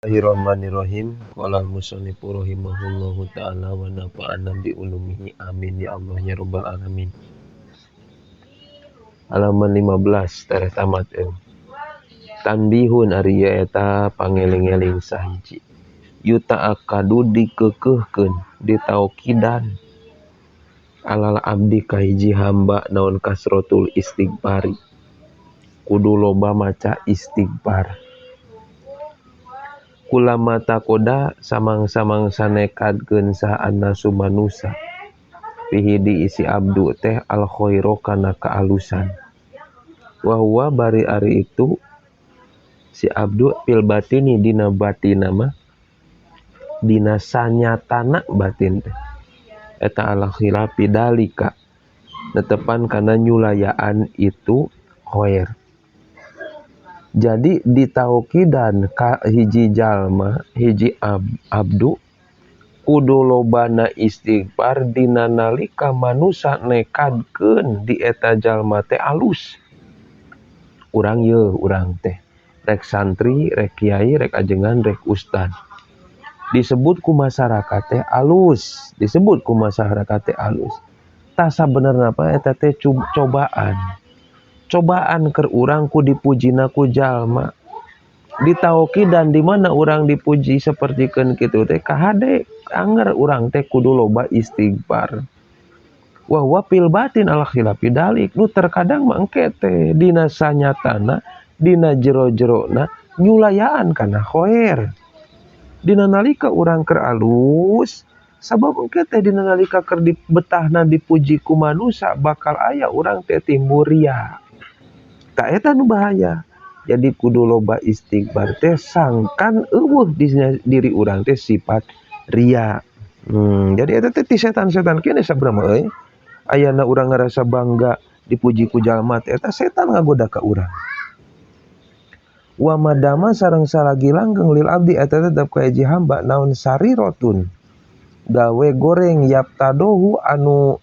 Bismillahirrahmanirrahim. Qala al-musannifu rahimahullahu ta'ala wa nafa'ana bi ulumihi amin ya Allah ya rabbal alamin. Halaman 15 tere tamat. Tanbihun ari eta pangeling-eling sahiji. Yuta akadu dikeukeuhkeun ditaukidan alal abdi ka hiji hamba naon kasrotul istighfari. Kudu loba maca istighfar. Kulama takoda samang-samang sanekadkeun saha annasu manusa fihi di isi abdu teh al khairu kana kaalusan wa huwa bari ari itu si abdu fil batini dina batina mah dina sanyatana batin teh eta ala khilafi dalika netepan kana nyulayaan itu khair. Jadi ditaukidan ka hiji jalma, hiji abdu kudu lobana istighfar dina nalika manusa nekadkeun di eta jalma teh alus. Urang yeuh urang teh rek santri, rek kiai, rek ajengan, rek ustad. Disebut ku masyarakat teh alus, disebut ku masyarakat teh alus. Tah sabenerna apa eta teh cobaan. Cobaan keur urang ku dipujina ku jalma. Ditaukidan di mana urang dipuji sapertikeun kitu teh kahade anger urang teh kudu loba istighfar. Wa huwa fil batin ala khilafi dalik. Nu terkadang mah engke teh dina sanyatana, dina jero-jerona nyulayaan kana khair. Dina nalika urang keur alus, sabab engke teh dina nalika keur betahna dipuji ku manusa bakal aya urang teh timbul ria. Tak eta nu bahaya. Jadi kudu loba istighfar teh sangkan eueuh di diri urang teh sifat ria. Jadi eta teh ti setan-setan kene sabrama euy. Ayana urang ngarasa bangga dipuji ku jalma teh eta setan ngagoda ka urang. Wa madama sareng salagi langgeng lil abdi eta tetep ka hiji hamba naon sarirotun. Gawe goreng yaptadohu anu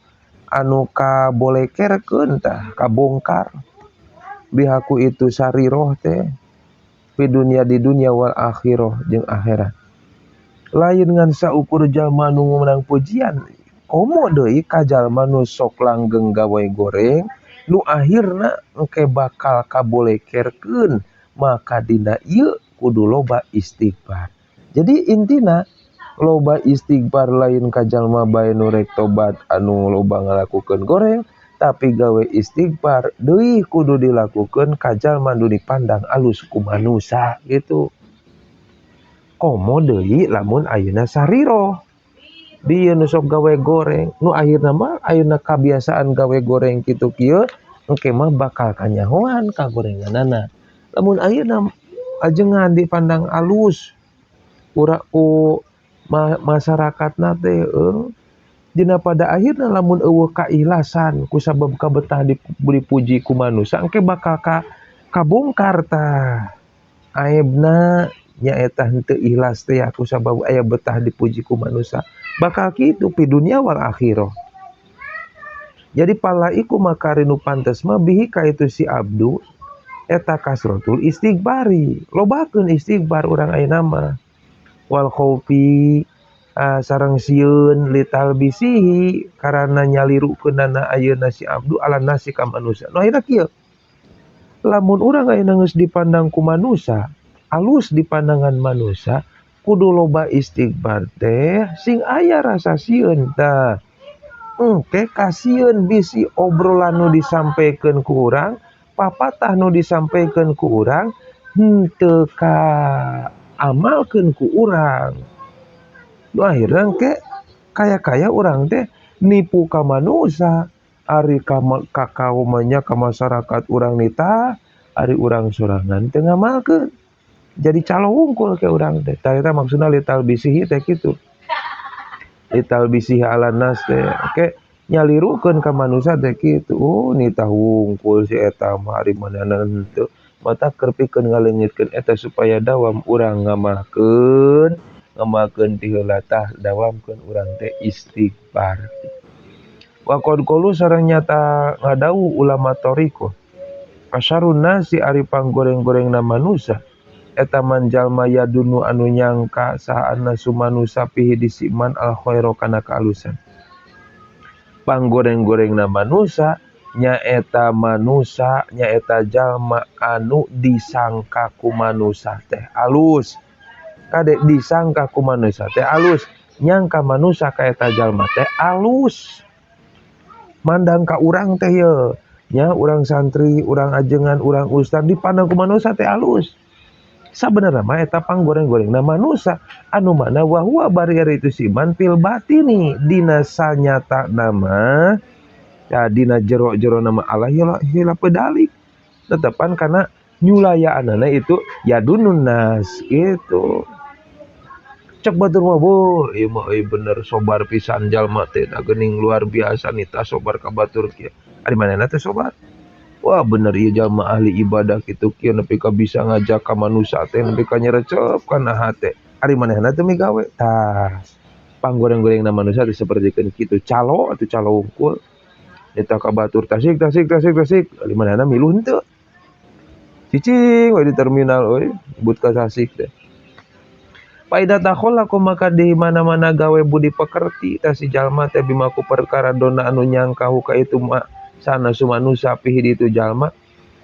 kabolekerkeun tah kabongkar. Bihaku itu sariroh teh di dunia wal akhirah jeung akhirat. Lain ngan saukur jalma nu menang pujian, komo deui ka jalma nu sok langgeng gawe goreng nu akhirna engke bakal kabolekerkeun, maka dina ieu kudu loba istighfar. Jadi intina loba istighfar lain ka jalma bae nu rek tobat anu loba ngalakukeun goreng, tapi gawe istighfar deui kudu dilakukeun ka jalma nu dipandang alus ku manusa gitu. Komo deui lamun ayeuna sariro. Dieu nu sok gawe goreng, nu akhirna mah ayeuna kabiasaan gawe goreng kitu kieu, engke mah bakal kanyahoan ka gorenganana. Lamun ayeuna ajengan dipandang alus ku masyarakatna teh dina pada akhirna lamun eueuh kaikhlasan kusabab kabetah dipuji ku manusia engke bakal kabongkar tah aibna nyaeta henteu ikhlas teh kusabab aya betah dipuji ku manusia bakal kitu pi dunia wal akhirah. Jadi palaiku makarinu pantes mah bihi ka itu si abdu eta kasrotul istighfari, lobakeun istighfar urang ayeuna mah wal khaufi sareng sieun lital bisihi karena nyalirukeunana ayeuna si abdu ala nasi ka manusia. Nu ayeuna kieu. Lamun urang ayeuna geus dipandang ku manusia, alus di pandangan manusia, kudu loba istighfar teh sing aya rasa sieun tah. Engke kasieun bisi obrolan nu disampaikeun ku urang, papatah nu disampaikeun ku urang henteu ka amalkeun ku urang. Nu akhirna engke kaya urang teh nipu ka manusia, ari ka kaumnya ka masyarakat urang nita, ari urang sorangan teu ngamalkeun. Jadi calo wungkul ke urang teh. Tah eta maksudna lital bisihi teh kitu. Lital bisihi ala nas teh engke nyalirukeun ka manusia teh kitu. Oh nita wungkul si eta mah ari manehna henteu. Mata keur pikeun ngaleungitkeun eta supaya dawam urang ngamalkeun ti heula tah dawamkeun urang teh istighfar. Wa qad qalu sareng nyata ngadawuh ulama thariqah. Asyarun nasi ari panggoreng-gorengna manusia eta man jalma yadunu anu nyangka saha annasu manusa pihi disiman al khairu kana kaalusan. Panggoreng-gorengna manusa nyaeta manusa nyaeta jalma anu disangka ku manusa teh alus. Kade disangka ku manusa teh alus, nyangka manusa ka eta jalma teh alus. Mandang ka urang teh ye nya urang santri, urang ajengan, urang ustad dipandang ku manusa teh alus. Sabenerna mah eta panggoreng-gorengna manusa anu mana wa huwa bari itu siman fil batini dina sanyata nama ya dina jero-jero nama Allah hila pedalik tetepan kana nyulayaanana itu yadunun nas gitu. Cek batur mah bo ieu mah bener sobar pisan jalma teh geuning luar biasa nita sobar ka batur kieu. Ari manehna teh sobar? Wah bener ieu jalma ahli ibadah kitu kieu nepi ka bisa ngajak ka manusia teh nepi ka nyerecep kana hate. Ari manehna teh migawe. Tah panggoreng-gorengna manusia teh sapertikeun kitu calo atuh calo unggul. Eta ka batur tasik. Ari manehna miluh henteu. Cicing we di terminal euy but ka tasik teh. Paida takhollaku maka di mana-mana gawe budi pekerti tah si jalma teh bimaku perkara dona anu nyangka ka itu mah sana sumanusa pihi di itu jalma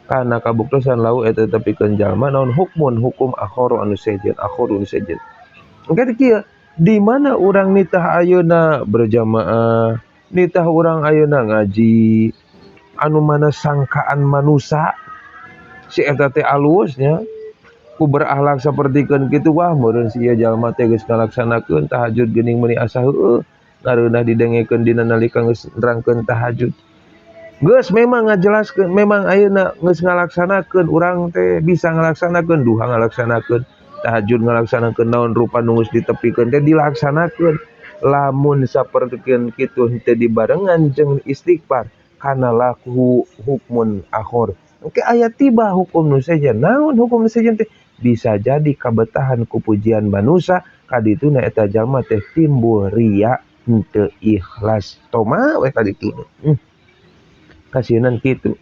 kana kabuktosan lau eta tepikeun jalma naon hukum akhoru anu sejen engke kieu di mana urang nitah ayeuna berjamaah nitah urang ayeuna ngaji anu mana sangkaan manusa si eta teh alusnya ku berakhlak sapertikeun kitu wah meureun si ieu jalma teh geus ngalaksanakeun tahajud geuning meuni asa heueuh ngareunah didengekeun dina nalika geus nerangkeun tahajud. Geus memang ngajelaskeun memang ayeuna geus ngalaksanakeun urang teh bisa ngalaksanakeun duha ngalaksanakeun tahajud ngalaksanakeun naon rupa nu geus ditepikeun teh dilaksanakeun. Lamun sapertikeun kitu henteu dibarengan jeung istighfar kana laku hukmun akhor. Engke aya tiba hukum nu sejen. Naon hukum nu sejen teh? Bisa jadi kabetahan ku pujian manusia kadituna eta jalma teh timbul ria henteu ikhlas. Toma we kaditu. Kasienan kitu.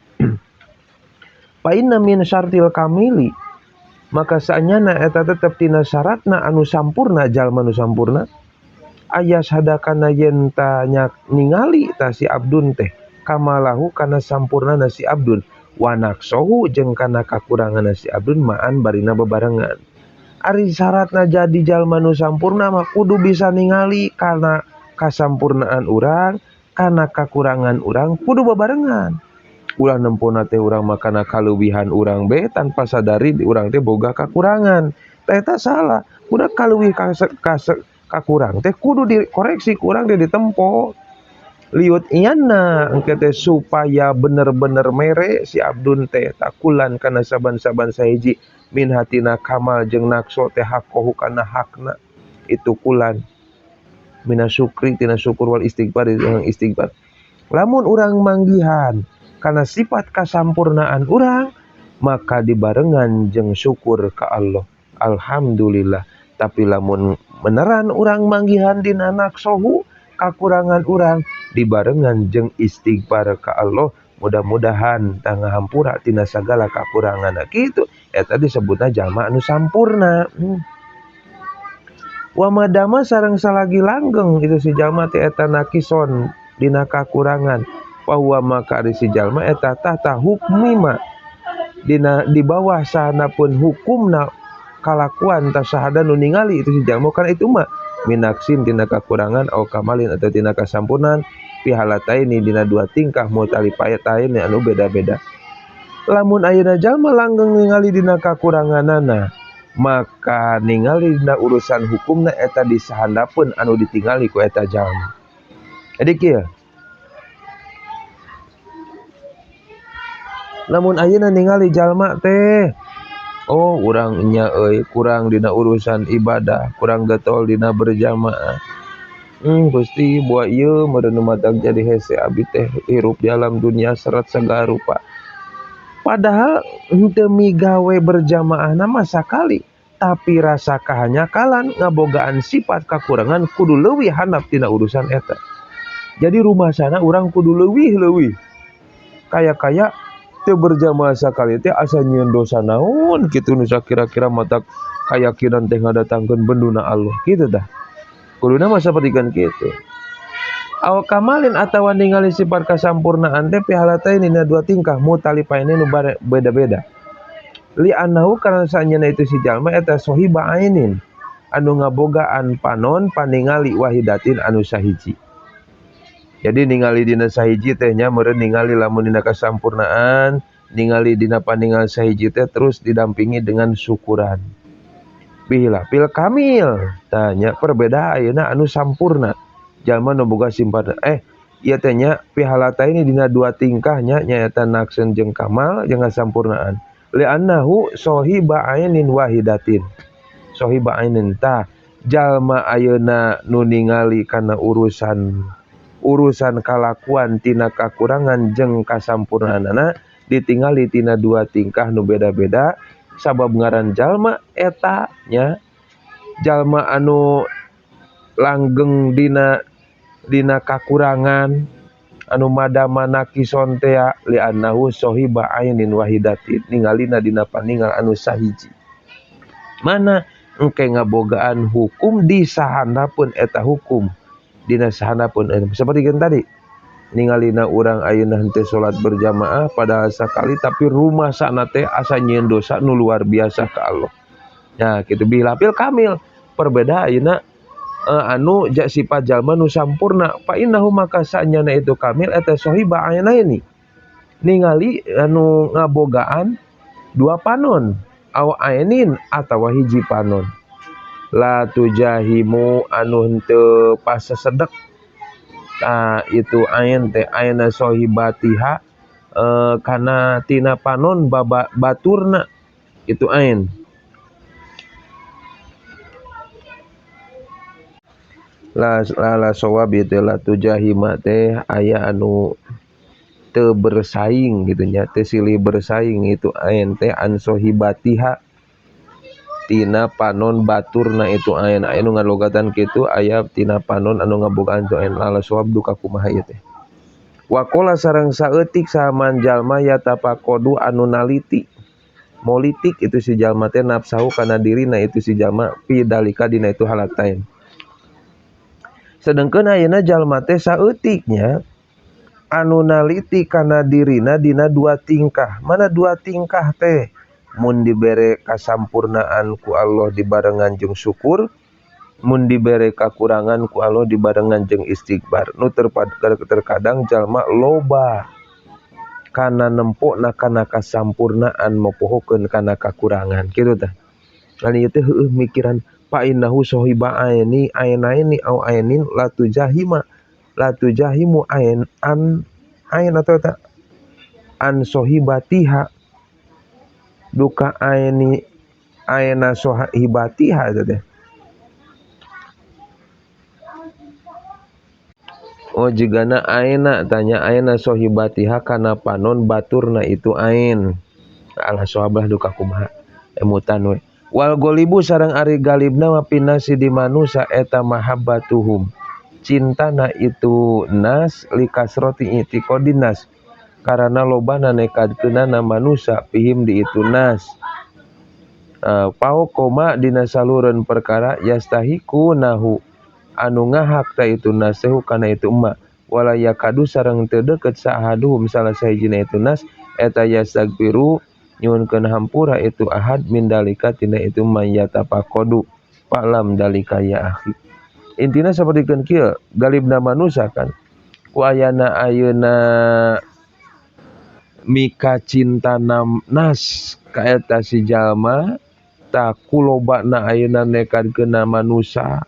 Fa inna min syartil kamili maka saanyana eta tetep tina syaratna anu sampurna jalma nu sampurna ayas hadakana yen tanya ningali ta si abdun teh kamalahu kana sampurnana si abdun wa naqsohu jeung kana kakurangan si abdun ma'an barina bebarengan. Ari syaratna jadi jalma nu sampurna mah kudu bisa ningali kana kasampurnaan urang kana kakurangan urang kudu bebarengan. Ulah nempona teh urang mah kana kaleuwihan urang be tanpa sadari urang teh boga kakurangan. Tah eta salah. Kudu kaleuwih kakurang teh kudu dikoreksi ku urang teh ditempo. Liut iyanna engke teh supaya bener-bener mere si abdun teh takulan kana saban-saban sahiji min hatina kamal jeung nakso teh hakohu kana hakna itu kulan mina syukri tina syukur wal istighfar jeung istighfar. Lamun urang manggihan kana sifat kasampurnaan urang maka dibarengan jeung syukur ka Allah alhamdulillah. Tapi lamun beneran urang manggihan dina naksohu kakurangan urang dibarengan jeung istighfar ka Allah mudah-mudahan tangga hampura tina sagala kakurangan kitu eta disebutna jalma anu sampurna. Wa madama sareng salagi langgeng itu si jalma teh eta nakison dina kakurangan bahwa maka ari si jalma eta tahta hukmi ma dina di bawah sahanapun hukumna kalakuan tasahada nu ningali itu si jalma kana itu mah minaksin dina kakurangan au kamalin atau dina kasampurnan pihalataini dina dua tingkah mutalipayataini anu beda-beda. Lamun ayeuna jalma langgeng ningali dina kakuranganana maka ningali dina urusan hukumna eta disahandapeun anu ditingali ku eta jalma. Jadi kieu lamun ayeuna ningali jalma teh oh urang nya euy kurang dina urusan ibadah, kurang getol dina berjamaah. Gusti buat ieu meureun matak jadi hese abi teh hirup di alam dunia seret segala rupa. Padahal henteu migawe berjamaah nama sakali, tapi rasa kahanyakalan ngabogaan sifat kakurangan kudu leuwih handap tina urusan eta. Jadi rumah sana urang kudu leuwih. Kaya teu berjamaah sakali teh asa nyieun dosa naon kitu nu kira-kira mata kayakinan teh ngadatangkeun benduna Allah kitu tah. Kuduna mah sapertikeun kitu. Aw kamalin atawa ningali sifat kasampurnaan teh pihala teh dina dua tingkah mutalipaini nu beda-beda. Li annahu karana saenyana itu si jalma eta sohiba ainin anu ngabogaan panon paningali wahidatin anu sahiji. Jadi ningali dina sahiji teh nya meureun ningali lamun dina kasampurnaan, ningali dina paningal sahiji teh terus didampingi dengan syukuran. Pila pil kamil tanya perbeda ayeuna anu sampurna. Jalma nu boga simpana ieu teh nya pihala teh ini dina dua tingkahnya nyaeta nakseun jeung kamal jeung kasampurnaan. Li'annahu sohiba ainin wahidatin. Sohiba ainin tah jalma ayeuna nu ningali kana urusan kalakuan tina kakurangan jeung kasampurnaanana ditingali tina dua tingkah nu beda-beda sabab ngaran jalma eta nya jalma anu langgeng dina kakurangan anu madamana kison teh li'annahu sohiba ainin wahidatin ningalina dina paningal anu sahiji. Mana engke ngabogaan hukum di sahandapun eta hukum dina sahandapun seperti kan tadi ningalina urang ayeuna henteu salat berjamaah padahal sakali tapi rumah sana teh asa nyieun dosa nu luar biasa ka Allah. Nah kitu bilapil kamil perbeda ayeuna anu sifat jalma nu sampurna fa innahu maka saenyana itu kamil eta sohiba aina ini ningali anu ngabogaan dua panon aw ainin atawa hiji panon la tujahimu anu henteu pasesedek itu ain teh aina sohibatiha kana tina panon baturna itu ain. La sawab itu la tujahima teh aya anu teu bersaing gitu nya teu silih bersaing itu ain teh an sohibatiha tina panon baturna itu ain anu ngalogatan kitu aya tina panon anu ngabogaan tu ain la sawab duka kumaha ieu teh. Waqala sareng saeutik saman jalma yatapakodu anu naliti molitik itu si jalma teh nafsahu kana dirina itu si jalma fi dalika dina itu halatain. Sedengkeun ayeuna jalma teh saeutiknya anu naliti kana dirina dina dua tingkah. Mana dua tingkah teh? Mun dibere kasampurnaan ku Allah dibarengan jeung syukur, mun dibere kakurangan ku Allah dibarengan jeung istighfar. Nu terkadang jalma loba kana nempona kana kasampurnaan mopohokeun kana kakurangan kitu teh. Anu ieu teh heueuh mikiran fa innahu sohiba aini au ainin la tujahimu ain atau ta an sohibatiha duka aina sohibatiha itu teh. Oh jigana aina tanya aina sohibatiha kana panon baturna itu ain. Alah sohablah duka kumaha emutan we. Wal golibu sareng ari galibna mapinasi di manusia eta mahabbatuhum cintana itu nas likasroti itiqodinas karena lobana nekadkeunana manusia pihim di itu nas pau koma dina salureun perkara yastahiku nahu anu ngahak ta itu nasehu kana itu emma wala yakadu sareng teu deukeut sahaduhum salah sahijina itu nas eta yastagfiru nyuhunkeun hampura itu ahad min dalika tina itu mayatapakodu falam dalika ya akhi. Intina sapertikeun kieu galibna manusia kan ku ayana ayeuna mika cintana nas ka eta si jalma ta kulobana ayeuna nekadkeunna manusia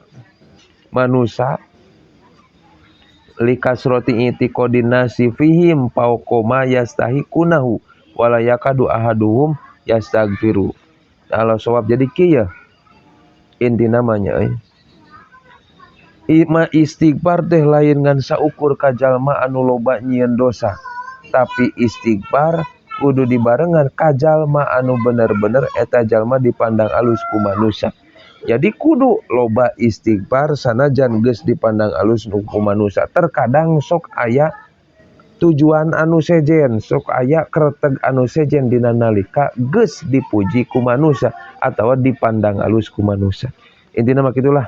likasroti itiqodinasi fihim pauqoma yastahikunahu wala yakadu ahaduhum yastaghfiru. Allah sawab jadi kieu inti namanya istighfar teh lain ngan saukur ka jalma anu loba nyieun dosa tapi istighfar kudu dibarengan ka jalma anu bener-bener eta jalma dipandang alus ku manusia. Jadi kudu loba istighfar sanajan geus dipandang alus ku manusia. Terkadang sok aya tujuan anu sejen sok aya kreteg anu sejen dina nalika geus dipuji ku manusia atawa dipandang alus ku manusia. Intina mah kitulah.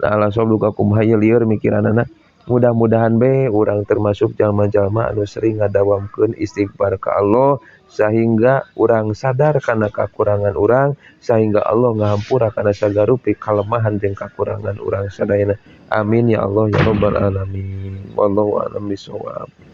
Nah, Allah sok duka kumaha lieur mikiranana. Mudah-mudahan be urang termasuk jalma-jalma anu sering ngadawamkeun istighfar ka Allah sehingga urang sadar kana kakurangan urang, sehingga Allah ngahampura kana sagarupi kalemahan jeung kakurangan urang sadayana. Amin ya Allah ya rabbal alamin. Wallahu a'lam bishawab.